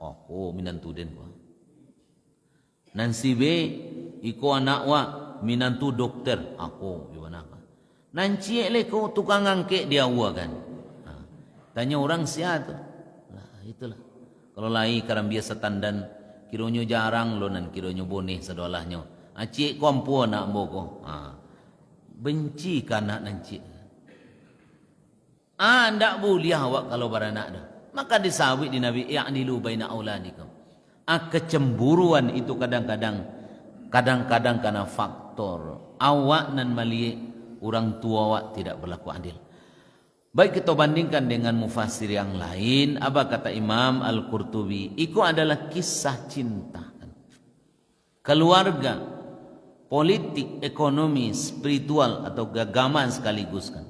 Oh minantu den gua. Nan si B iko anak wa minantu dokter. Aku gimana kan. Nan cie le ko tukang angke dia wa kan. Tanya orang siapa tu. Nah, itulah. Kalau lai karang biasa tandan kironyo jarang lo nan kironyo boneh sedolahnya. Cik ko ampu anak mboko. Benci kan anak nan cik. Ndak boleh awak kalau beranak dah. Maka disawit di Nabi i'dilu baina auladikum. Kecemburuan itu kadang-kadang karena faktor awak nan mali orang tua awak tidak berlaku adil. Baik kita bandingkan dengan mufassir yang lain, apa kata Imam Al-Qurtubi? Itu adalah kisah cinta. Keluarga, politik, ekonomi, spiritual atau keagamaan sekaligus kan.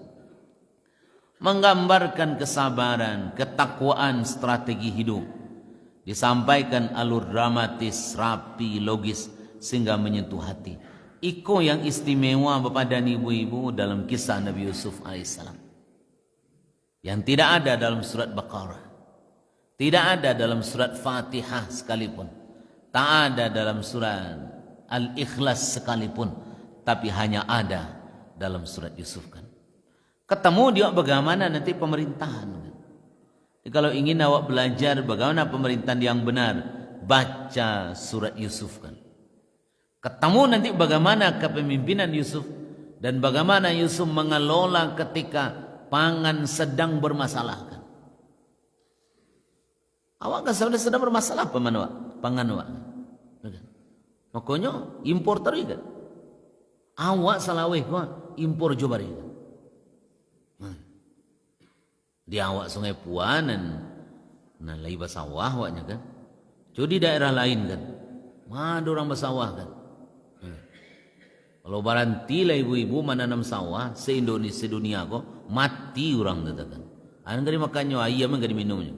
Menggambarkan kesabaran, ketakwaan, strategi hidup. Disampaikan alur dramatis, rapi, logis sehingga menyentuh hati. Iko yang istimewa Bapak dan Ibu-ibu dalam kisah Nabi Yusuf alaihissalam. Yang tidak ada dalam surat Baqarah. Tidak ada dalam surat Fatihah sekalipun. Tak ada dalam surat Al-Ikhlas sekalipun. Tapi hanya ada dalam surat Yusuf kan. Ketemu dia bagaimana nanti pemerintahan. Jadi kalau ingin awak belajar bagaimana pemerintahan yang benar, baca surat Yusuf kan. Ketemu nanti bagaimana kepemimpinan Yusuf dan bagaimana Yusuf mengelola ketika pangan sedang bermasalah kan. Awak kan sedang bermasalah pangan awak. Makanya impor terus kan. Awak salaweh kau impor jobari kan. Di awak Sungai Puanan, nah lagi bersawah awaknya kan. Jadi daerah lain kan, mana orang bersawah kan. Kalau baranti lah ibu-ibu menanam sawah se-Indonesia dunia kok mati orang katakan. Anu gak dimakannya ayam gak diminumnya.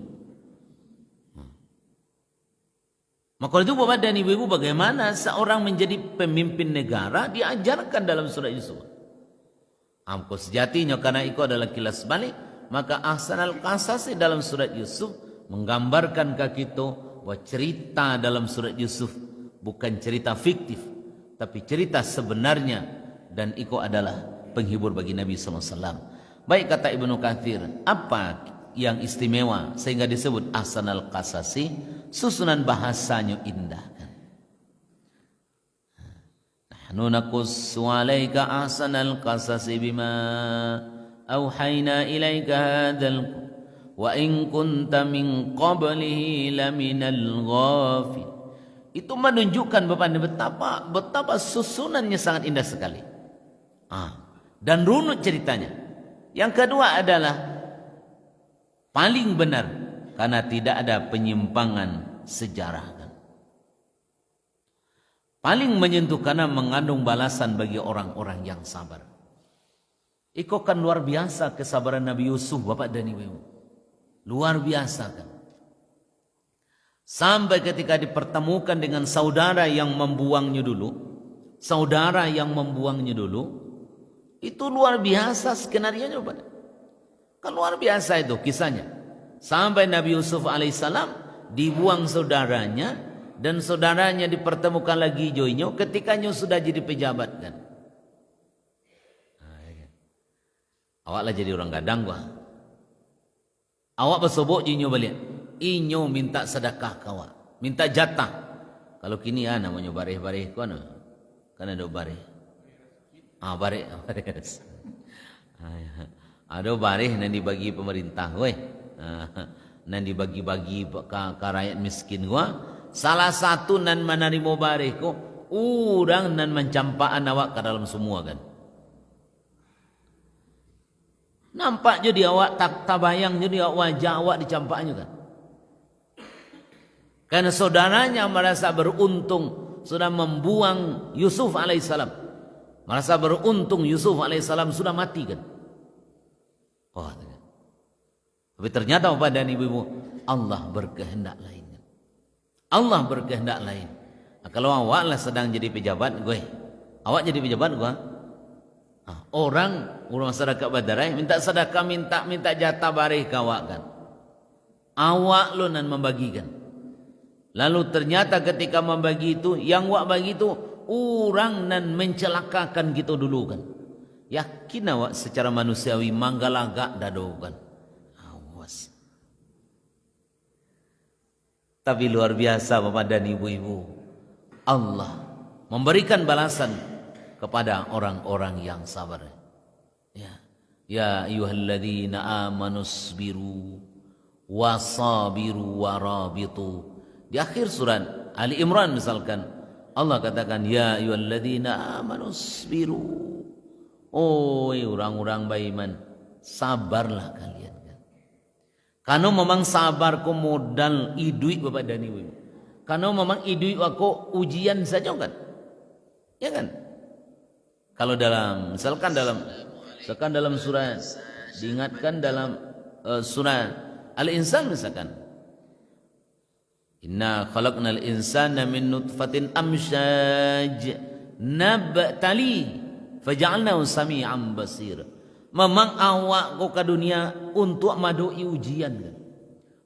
Maka itu Bapak dan Ibu-ibu bagaimana seorang menjadi pemimpin negara diajarkan dalam surah Yusuf. Amko sejatinya karena itu adalah kilas balik. Maka ahsanal qasas dalam surat Yusuf menggambarkan ke kita bahwa cerita dalam surat Yusuf bukan cerita fiktif, tapi cerita sebenarnya dan itu adalah penghibur bagi Nabi SAW. Baik kata Ibnu Katsir, apa yang istimewa sehingga disebut ahsanal qasasi? Susunan bahasanya indah. Nahnu naqussu 'alaika ahsanal qasasi bima أوحينا إليك هذا وإن كنت من قبله لمن الغافل. Itu menunjukkan Bapak betapa susunannya sangat indah sekali. Dan runut ceritanya. Yang kedua adalah paling benar karena tidak ada penyimpangan sejarah. Paling menyentuh karena mengandung balasan bagi orang-orang yang sabar. Iko kan luar biasa kesabaran Nabi Yusuf Bapak dan Ibu. Luar biasa kan. Sampai ketika dipertemukan dengan saudara yang membuangnya dulu. Saudara yang membuangnya dulu. Itu luar biasa skenarionya Bapak. Kan luar biasa itu kisahnya. Sampai Nabi Yusuf alaihissalam dibuang saudaranya. Dan saudaranya dipertemukan lagi joinyo ketika nyo sudah jadi pejabat kan. Awaklah jadi orang gadang gua. Awak bersobok jinyo balik. Inyo minta sedekah kawa, minta jatah. Kalau kini namanya bareh-bareh ko kan ada bareh. Bareh. Ada bareh nan dibagi pemerintah we. Nan dibagi-bagi ke rakyat miskin gua. Salah satu nan menerima bareh ko, urang nan mencampaan awak ke dalam semua kan. Nampak je dia awak tabayang je dia wajah awak dicampaknya kan. Karena saudaranya merasa beruntung sudah membuang Yusuf alaihissalam. Merasa beruntung Yusuf alaihissalam sudah mati kan. Oh, tapi ternyata Bapak dan Ibu-ibu, Allah berkehendak lain. Allah berkehendak lain. Nah, kalau awak lah sedang jadi pejabat, awak jadi pejabat gue. Nah, orang masyarakat Badarai minta sedekah, minta jatah barih ke awak kan. Awak lo nan membagikan. Lalu ternyata ketika membagi itu, yang awak bagi itu orang nan mencelakakan gitu dulu kan. Yakin awak secara manusiawi manggalagak dado kan. Awas. Tapi luar biasa Bapak dan Ibu-ibu, Allah memberikan balasan kepada orang-orang yang sabar. Ya ayyuhalladzina amanusbiru wasabiru warabitu. Di akhir surat Ali Imran misalkan Allah katakan ya ayyuhalladzina amanusbiru. Oh orang-orang beriman, sabarlah kalian kan. Karena memang sabar ko modal idui Bapak dan Ibu. Karena memang idui aku ujian saja kan. Ya kan? Kalau misalkan dalam surah diingatkan dalam surah Al-Insan misalkan, inna khalaqnal insana min nutfatin amsyaj nabtali faja'alnahu sami'an basir. Memang awak kau ke dunia untuk madui ujian kan?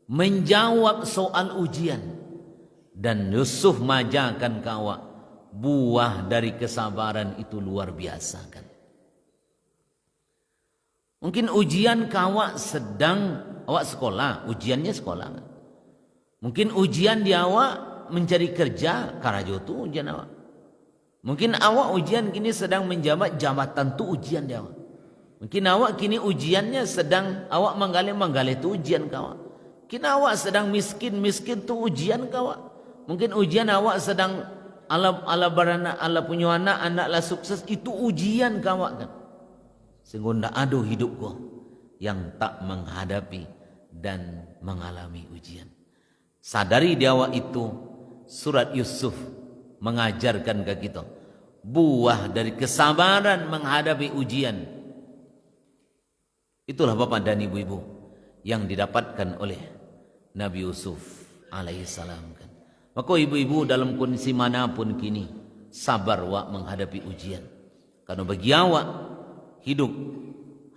Menjawab soal ujian. Dan Yusuf majakan ke awak buah dari kesabaran itu luar biasa kan. Mungkin ujian ke awak awak sekolah, ujiannya sekolah kan? Mungkin ujian di awak mencari kerja, karajo tu ujian awak. Mungkin awak ujian kini sedang menjabat jabatan tu ujian di awak. Mungkin awak kini ujiannya sedang awak manggali tu ujian ke awak. Mungkin awak sedang miskin tu ujian ke awak. Mungkin ujian awak sedang ala beranak, ala punya anak lah sukses, itu ujian ke awak kan. Sehingga ndak ada hidup kau yang tak menghadapi dan mengalami ujian. Sadari di awak itu surat Yusuf mengajarkan ke kita buah dari kesabaran menghadapi ujian. Itulah Bapak dan Ibu-ibu yang didapatkan oleh Nabi Yusuf alaihissalam kan. Maka ibu-ibu dalam kondisi manapun kini sabar wak menghadapi ujian. Karena bagi awak hidup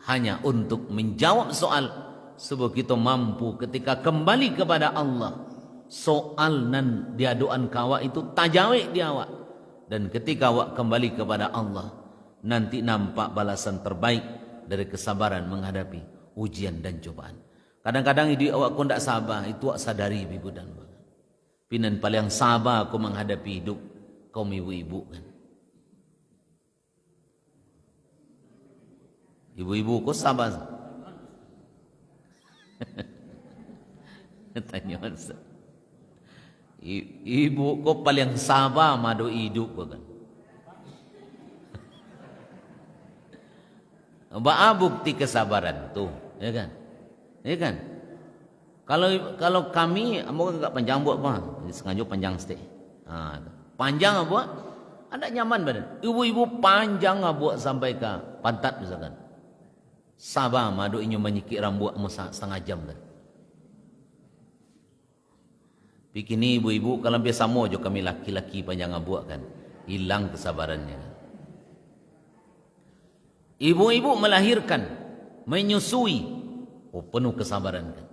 hanya untuk menjawab soal sebab kita mampu ketika kembali kepada Allah. Soal nan diaduan kawa itu tajawik di awak. Dan ketika awak kembali kepada Allah, nanti nampak balasan terbaik dari kesabaran menghadapi ujian dan cobaan. Kadang-kadang hidup awak kau tidak sabar, itu awak sadari ibu dan bapak. Pinan paling sabar aku menghadapi hidup kaum ibu-ibu kan. Ibu-ibu kau sabar? Tanya Ustaz. Ibu kau paling sabar madu hidup kan. Apa bukti kesabaran tuh, ya kan? Ya kan? Kalau kami mau enggak panjang buat apa? Sengaja panjang stay. Panjang apa? Ada nyaman badan. Ibu-ibu panjang buat sampai ke pantat misalkan. Sabar madu inyo menyikik rambut setengah jam kan. Pikini ibu-ibu kalau biasa mau jo kami laki-laki panjang buat kan. Hilang kesabarannya kan. Ibu-ibu melahirkan, menyusui, penuh kesabaran kan.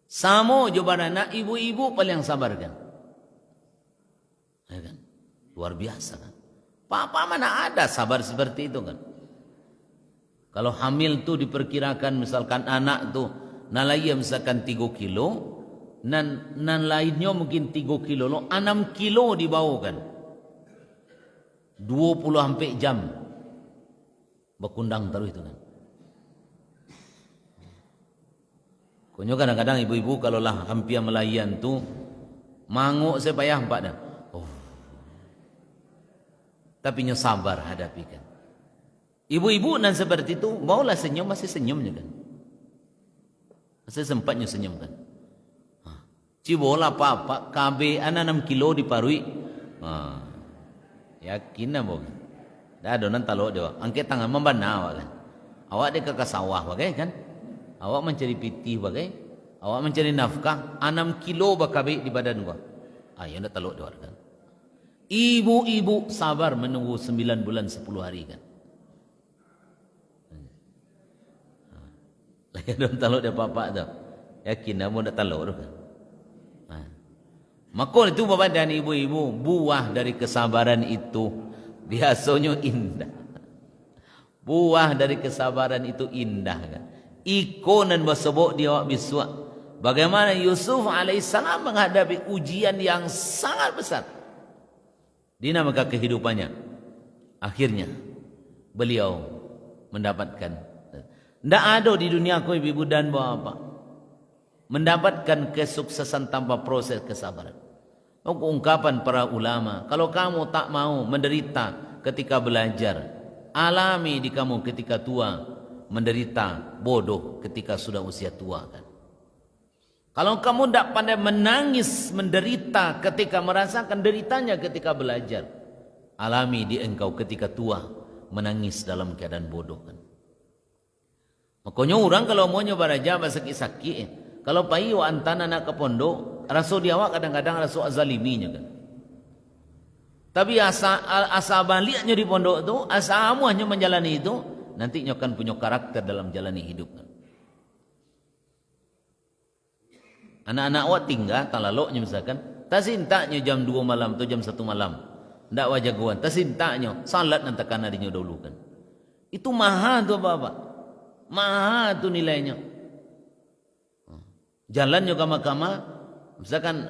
Samo jo barana ibu-ibu paling sabar kan. Ya kan? Luar biasa kan. Papa mana ada sabar seperti itu kan. Kalau hamil tu diperkirakan misalkan anak tu nalaya misalkan 3 kilo, nan lainnya mungkin 3 kilo, 6 kilo dibawa kan. 20 sampai jam. Berkundang terus itu kan. Konyo kadang-kadang ibu-ibu kalau lah hampir melayan tu manguk saya payah empat dah. Oh. Tapi nyo sabar hadapi kan. Ibu-ibu nan seperti itu, maulah senyum masih senyumnya kan. Masih sempatnya senyum kan. Cibola apa KB ana 6 kilo diparui. Yakin na mo. Da donan talo dia. Angke tangan membana kan. Awak dia ke sawah bagai kan. Awak mencari pitih bagai. Awak mencari nafkah 6 kilo bakabe di badan gua. Ayo ndak talo dia kan. Ibu-ibu sabar menunggu 9 bulan 10 hari kan. Lagi don talo dia bapak tu. Yakin na mo ndak talo tu kan. Maka itu bapak dan ibu-ibu, buah dari kesabaran itu biasanya indah. Buah dari kesabaran itu indah kan. Ikonan basebok dia wak biswa. Bagaimana Yusuf alaihissalam menghadapi ujian yang sangat besar. Dinamakan kehidupannya. Akhirnya beliau mendapatkan. Tidak ada di dunia kau ibu dan bapak mendapatkan kesuksesan tanpa proses kesabaran. Ungkapan para ulama, kalau kamu tak mau menderita ketika belajar, alami di kamu ketika tua, menderita bodoh ketika sudah usia tua kan. Kalau kamu tidak pandai menangis menderita ketika merasakan deritanya ketika belajar, alami di engkau ketika tua menangis dalam keadaan bodoh kan. Makanya orang kalau mau nyoba raja sakit-sakit, kalau pai wa antana nak ke pondok, rasul dia awak kadang-kadang rasul azaliminya kan. Tapi asa baliknya di pondok tu, asa amu hanya menjalani itu, nanti nyokan punya karakter dalam jalani hidup kan. Anak-anak awak tinggal talaloknya misalkan, tasintanya jam 2 malam atau jam 1 malam. Ndak wajah guan, tasintanya salat nanti kana dinyo dulu kan. Itu mahal tu Bapak. Mahal tu nilainya. Jalannya kama-kama, misalkan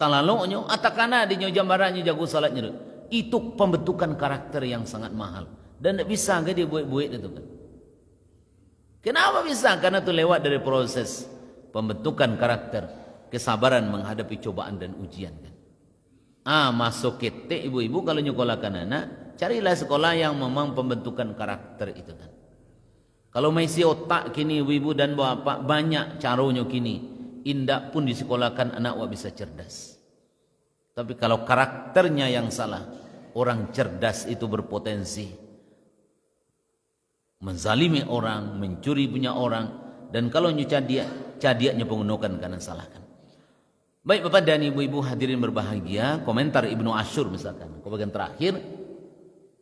talaloknya, atakana di jambarannya jago salatnya. Itu pembentukan karakter yang sangat mahal. Dan tidak bisa ke dia buat-buat itu kan. Kenapa bisa? Karena itu lewat dari proses pembentukan karakter, kesabaran menghadapi cobaan dan ujian kan. Masuk kete ibu-ibu kalau nyekolahkan anak, carilah sekolah yang memang pembentukan karakter itu kan. Kalau masih otak kini ibu-ibu dan bapak banyak caranya kini. Indak pun disekolahkan anak wak bisa cerdas. Tapi kalau karakternya yang salah, orang cerdas itu berpotensi menzalimi orang, mencuri punya orang, dan kalau cadiaknya pengunukan karena salahkan. Baik bapak dan ibu-ibu hadirin berbahagia, komentar Ibnu Ashur misalkan, bagian terakhir,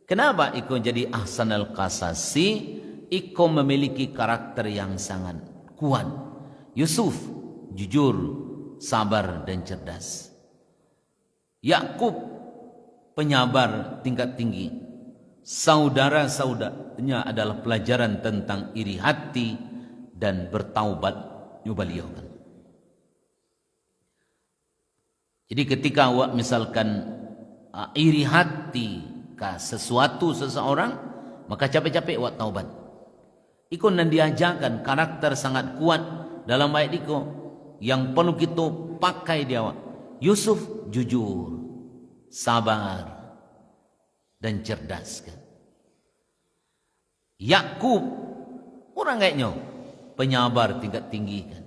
kenapa ikut jadi Ahsan al-Qasasi? Iko memiliki karakter yang sangat kuat. Yusuf jujur, sabar dan cerdas. Yakub penyabar tingkat tinggi. Saudara-saudaranya adalah pelajaran tentang iri hati dan bertaubat beliau kan. Jadi ketika awak misalkan iri hati ke seseorang, maka capek-capek awak taubat. Ikon dan diajarkan karakter sangat kuat dalam ayat itu yang perlu kita pakai dia. Yusuf jujur, sabar dan cerdas kan. Yakub orang kayaknya penyabar tingkat tinggi kan.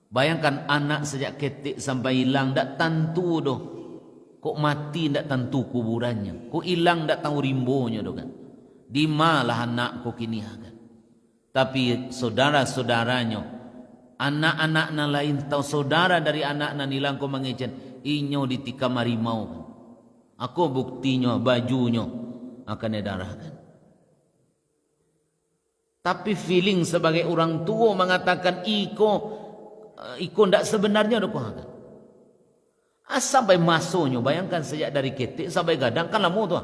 Bayangkan anak sejak ketik sampai hilang ndak tentu doh. Kok mati ndak tentu kuburannya. Kok hilang ndak tahu rimbonya doh kan. Di malah anak kok kini kan. Tapi saudara-saudaranya, anak-anak lain tahu saudara dari anak hilang kau mengejen, inyo ditika marimau kan. Aku buktinya bajunya akan didarahkan. Tapi feeling sebagai orang tua mengatakan iko ndak sebenarnya doh kan. Sampai masuknya, bayangkan sejak dari ketik sampai gadang kan lama tuh.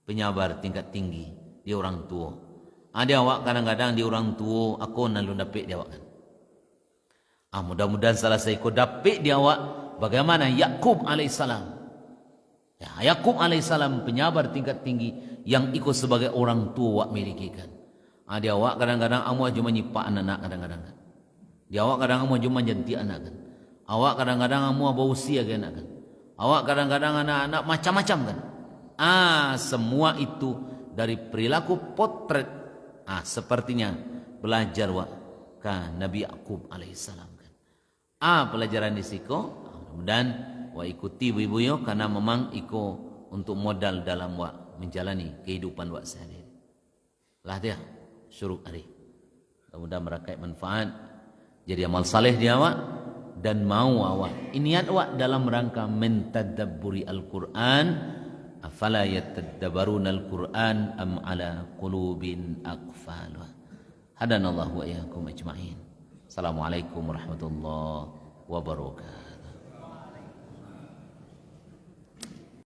Penyabar tingkat tinggi. Di orang tua. Ada awak kadang-kadang di orang tua aku nalu dapik dia awak kan. Mudah-mudahan salah satu dapik dia awak bagaimana Yakub alaihissalam. Ya, Yakub alaihissalam penyabar tingkat tinggi yang ikut sebagai orang tua awak miliki kan. Ada awak kadang-kadang amu cuma nyipak anak kadang-kadang kan. Dia awak kadang amu cuma janti anak kan. Awak kadang-kadang amu bau usia kan anak kan. Awak kadang-kadang anak-anak macam-macam kan. Semua itu dari perilaku potret. Sepertinya belajar ka Nabi Yakub alaihissalam kan. Pelajaran di siko. Mudah-mudahan ikuti ibu-ibu karena memang untuk modal dalam menjalani kehidupan sehari. Lah dia syuruk hari. Mudah-mudahan merakai manfaat. Jadi amal saleh dia dan mau niat dalam rangka mentadabburi Al-Quran. Afala yattadabbaruna Al-Quran am ala qulubin aqfalha. Hadanallahu wa iyyakum ajma'in. Assalamualaikum warahmatullahi wabarakatuh.